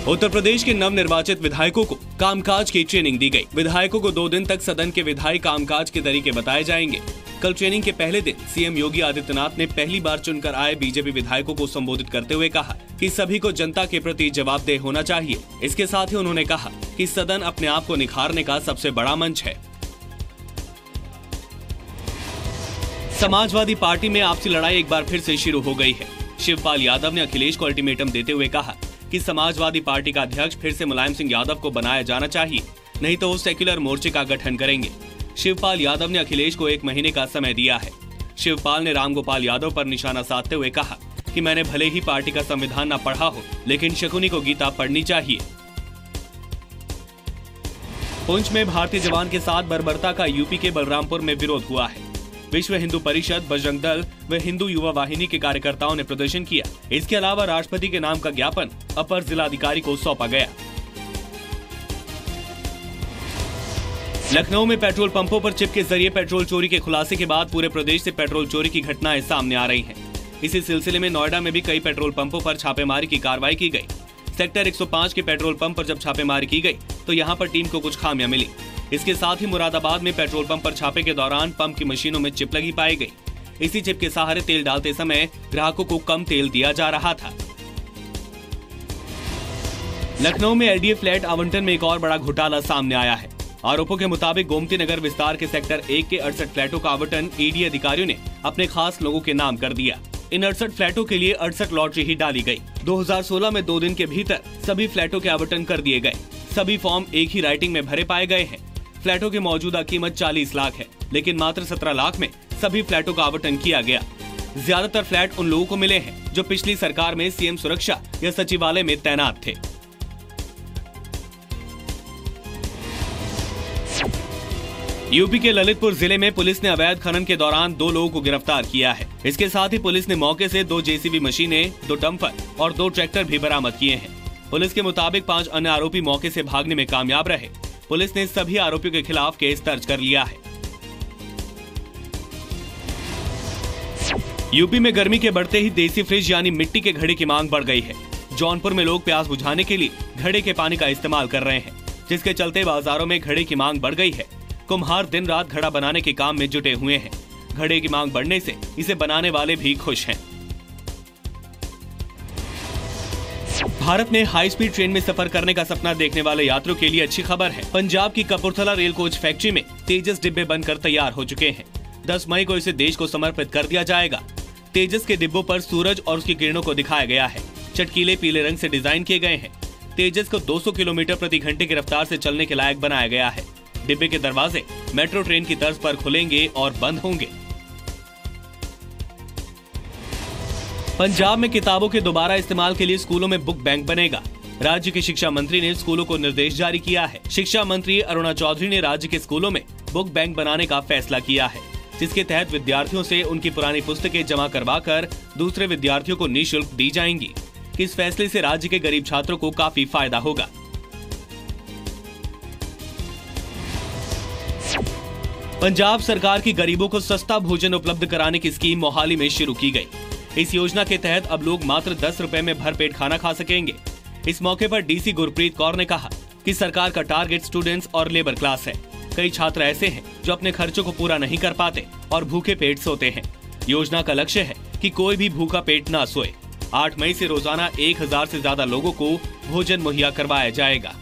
उत्तर प्रदेश के नवनिर्वाचित विधायकों को कामकाज की ट्रेनिंग दी गई। विधायकों को 2 दिन तक सदन के विधायी कामकाज के तरीके बताए जाएंगे। कल ट्रेनिंग के पहले दिन सीएम योगी आदित्यनाथ ने पहली बार चुनकर आए बीजेपी विधायकों को संबोधित करते हुए कहा कि सभी को जनता के प्रति जवाबदेह होना चाहिए। इसके साथ ही उन्होंने कहा कि सदन अपने आप को निखारने का सबसे बड़ा मंच है। समाजवादी पार्टी में आपसी लड़ाई एक बार फिर से शुरू हो गई है। शिवपाल यादव ने अखिलेश को अल्टीमेटम देते हुए कहा कि समाजवादी पार्टी का अध्यक्ष फिर से मुलायम सिंह यादव को बनाया जाना चाहिए, नहीं तो वो सेक्युलर मोर्चे का गठन करेंगे। शिवपाल यादव ने अखिलेश को 1 महीने का समय दिया है। शिवपाल ने रामगोपाल यादव पर निशाना साधते हुए कहा कि मैंने भले ही पार्टी का संविधान न पढ़ा हो, लेकिन शकुनी को गीता पढ़नी चाहिए। पुंछ में भारतीय जवान के साथ बर्बरता का यूपी के बलरामपुर में विरोध हुआ है। विश्व हिंदू परिषद, बजरंग दल व हिंदू युवा वाहिनी के कार्यकर्ताओं ने प्रदर्शन किया। इसके अलावा राष्ट्रपति के नाम का ज्ञापन अपर जिलाधिकारी को सौंपा गया। लखनऊ में पेट्रोल पंपों पर चिप के जरिए पेट्रोल चोरी के खुलासे के बाद पूरे प्रदेश से पेट्रोल चोरी की घटनाएं सामने आ रही हैं। इसी सिलसिले में नोएडा में भी कई पेट्रोल पंपों पर छापेमारी की कार्रवाई की गई। सेक्टर 105 के पेट्रोल पंप पर जब छापेमारी की गई तो यहाँ पर टीम को कुछ खामियां मिली। इसके साथ ही मुरादाबाद में पेट्रोल पंप पर छापे के दौरान पंप की मशीनों में चिप लगी पाई गई। इसी चिप के सहारे तेल डालते समय ग्राहकों को कम तेल दिया जा रहा था। लखनऊ में एलडीए फ्लैट आवंटन में एक और बड़ा घोटाला सामने आया है। आरोपों के मुताबिक गोमती नगर विस्तार के सेक्टर 1 के 68 फ्लैटों का आवंटन ईडी अधिकारियों ने अपने खास लोगों के नाम कर दिया। इन 68 फ्लैटों के लिए 68 लॉटरी ही डाली गई। 2016 में 2 दिन के भीतर सभी फ्लैटों के आवंटन कर दिए गए। सभी फॉर्म एक ही राइटिंग में भरे पाए गए हैं। फ्लैटों की मौजूदा कीमत 40 लाख है, लेकिन मात्र 17 लाख में सभी फ्लैटों का आवंटन किया गया। ज्यादातर फ्लैट उन लोगों को मिले हैं जो पिछली सरकार में सीएम सुरक्षा या सचिवालय में तैनात थे। यूपी के ललितपुर जिले में पुलिस ने अवैध खनन के दौरान 2 लोगों को गिरफ्तार किया है। इसके साथ ही पुलिस ने मौके से 2 जेसीबी मशीनें, 2 डंपर और 2 ट्रैक्टर भी बरामद किए हैं। पुलिस के मुताबिक 5 अन्य आरोपी मौके से भागने में कामयाब रहे। पुलिस ने सभी आरोपियों के खिलाफ केस दर्ज कर लिया है। यूपी में गर्मी के बढ़ते ही देसी फ्रिज यानी मिट्टी के घड़े की मांग बढ़ गई है। जौनपुर में लोग प्यास बुझाने के लिए घड़े के पानी का इस्तेमाल कर रहे हैं, जिसके चलते बाजारों में घड़े की मांग बढ़ गई है। कुम्हार दिन रात घड़ा बनाने के काम में जुटे हुए हैं। घड़े की मांग बढ़ने से इसे बनाने वाले भी खुश हैं। भारत में हाई स्पीड ट्रेन में सफर करने का सपना देखने वाले यात्रियों के लिए अच्छी खबर है। पंजाब की कपूरथला रेल कोच फैक्ट्री में तेजस डिब्बे बनकर तैयार हो चुके हैं। 10 मई को इसे देश को समर्पित कर दिया जाएगा। तेजस के डिब्बों पर सूरज और उसकी किरणों को दिखाया गया है। चटकीले पीले रंग से डिजाइन किए गए हैं। तेजस को 200 किलोमीटर प्रति घंटे की रफ्तार से चलने के लायक बनाया गया है। डिब्बे के दरवाजे मेट्रो ट्रेन की तर्ज पर खुलेंगे और बंद होंगे। पंजाब में किताबों के दोबारा इस्तेमाल के लिए स्कूलों में बुक बैंक बनेगा। राज्य के शिक्षा मंत्री ने स्कूलों को निर्देश जारी किया है। शिक्षा मंत्री अरुणा चौधरी ने राज्य के स्कूलों में बुक बैंक बनाने का फैसला किया है, जिसके तहत विद्यार्थियों से उनकी पुरानी पुस्तकें जमा करवाकर दूसरे विद्यार्थियों को निःशुल्क दी जाएंगी। इस फैसले से राज्य के गरीब छात्रों को काफी फायदा होगा। पंजाब सरकार की गरीबों को सस्ता भोजन उपलब्ध कराने की स्कीम मोहाली में शुरू की गई। इस योजना के तहत अब लोग मात्र 10 रुपए में भरपेट खाना खा सकेंगे। इस मौके पर डीसी गुरप्रीत कौर ने कहा कि सरकार का टारगेट स्टूडेंट्स और लेबर क्लास है। कई छात्र ऐसे हैं जो अपने खर्चों को पूरा नहीं कर पाते और भूखे पेट सोते हैं। योजना का लक्ष्य है कि कोई भी भूखा पेट ना सोए। 8 मई से रोजाना 1000 से ज्यादा लोगों को भोजन मुहैया करवाया जाएगा।